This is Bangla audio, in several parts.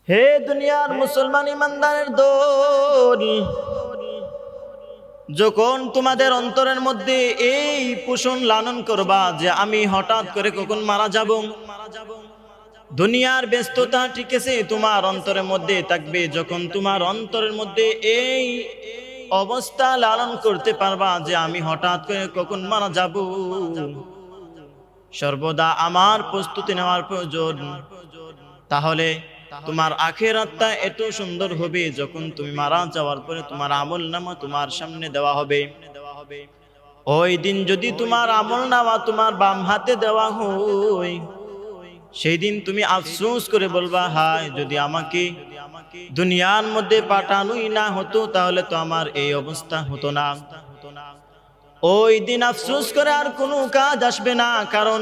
হে দুনিয়ার মুসলমান ইমানদারের দল, যখন তোমাদের অন্তরের মধ্যে এই পোষণ লালন করবা যে আমি হঠাৎ করে কখন মারা যাব, দুনিয়ার ব্যস্ততা ঠিক আছে তোমার অন্তরের মধ্যে থাকবে, যখন তোমার অন্তরের মধ্যে এই অবস্থা লালন করতে পারবা যে আমি হঠাৎ করে কখন মারা যাব, সর্বদা আমার প্রস্তুতি নেওয়ার প্রয়োজন। তাহলে তোমার আখিরাতটা এত সুন্দর হবে, যখন তুমি মারা যাওয়ার পরে তোমার আমলনামা তোমার সামনে দেওয়া হবে। ওই দিন যদি তোমার আমলনামা তোমার বাম হাতে দেওয়া হয়, সেই দিন তুমি আফসোস করে বলবা, হায় যদি আমাকে দুনিয়ার মধ্যে পাঠানোই না হতো তাহলে তো আমার এই অবস্থা হতো না। ওই দিন আফসোস করে আর কোনো কাজ আসবে না, কারণ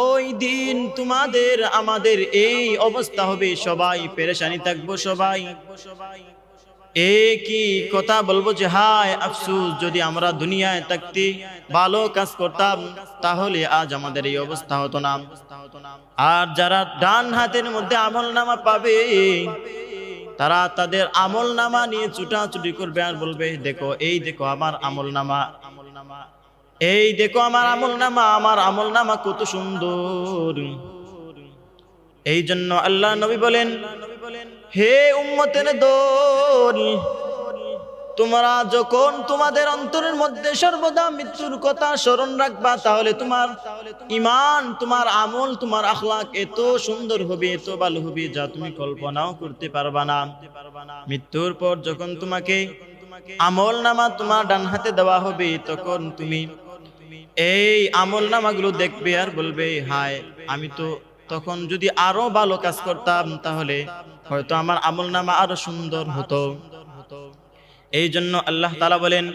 ওই দিন তোমাদের আমাদের এই অবস্থা হবে, সবাই পেরেশানি থাকবো, সবাই একই কথা বলবো যে হায় আফসোস যদি আমরা দুনিয়ায় থাকতে ভালো কাজ করতাম তাহলে আজ আমাদের এই অবস্থা হতো না। আর যারা ডান হাতের মধ্যে আমলনামা পাবে তারা তাদের আমলনামা নিয়ে ছুটাছুটি করবে আর বলবে, দেখো এই দেখো আমার আমলনামা, এই দেখো আমার আমলনামা, আমার আমলনামা কত সুন্দর। এই জন্য আল্লাহ নবী বলেন, হে উম্মতের দল, তোমরা যখন তোমাদের অন্তরের মধ্যে সর্বদা মৃত্যুর কথা স্মরণ রাখবা, তাহলে তোমার ঈমান, তোমার আমল, তোমার আখলাক এত সুন্দর হবে, এত ভালো হবে যা তুমি কল্পনাও করতে পারবা না। মৃত্যুর পর যখন তোমাকে আমলনামা তোমার ডান হাতে দেওয়া হবে, তখন তুমি এই আমলনামাগুলো দেখবে আর বলবে, হায় আমি তো তখন যদি আরো ভালো কাজ করতাম তাহলে হয়তো আমার আমলনামা আরো সুন্দর হতো। এই জন্য আল্লাহ তাআলা বলেন,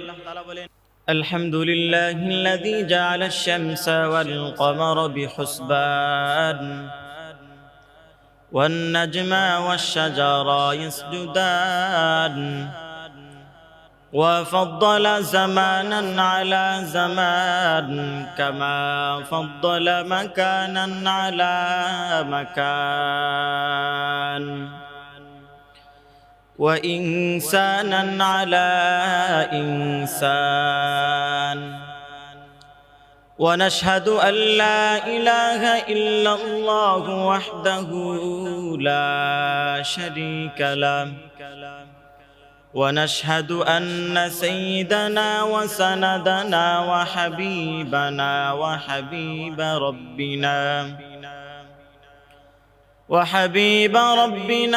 আলহামদুলিল্লাহিল্লাযী জাআলাশ শামসা ওয়াল কমারা বিহুসবান ওয়ান নাজমা ওয়াশ শাজারা ইয়াসজুদান وفضل زمانا على زمان كما فضل مكانا على مكان وإنسانا على إنسان ونشهد أن لا إله إلا الله وحده لا شريك له ونشهد أن سيدنا وسندنا وحبيبنا وحبيب ربنا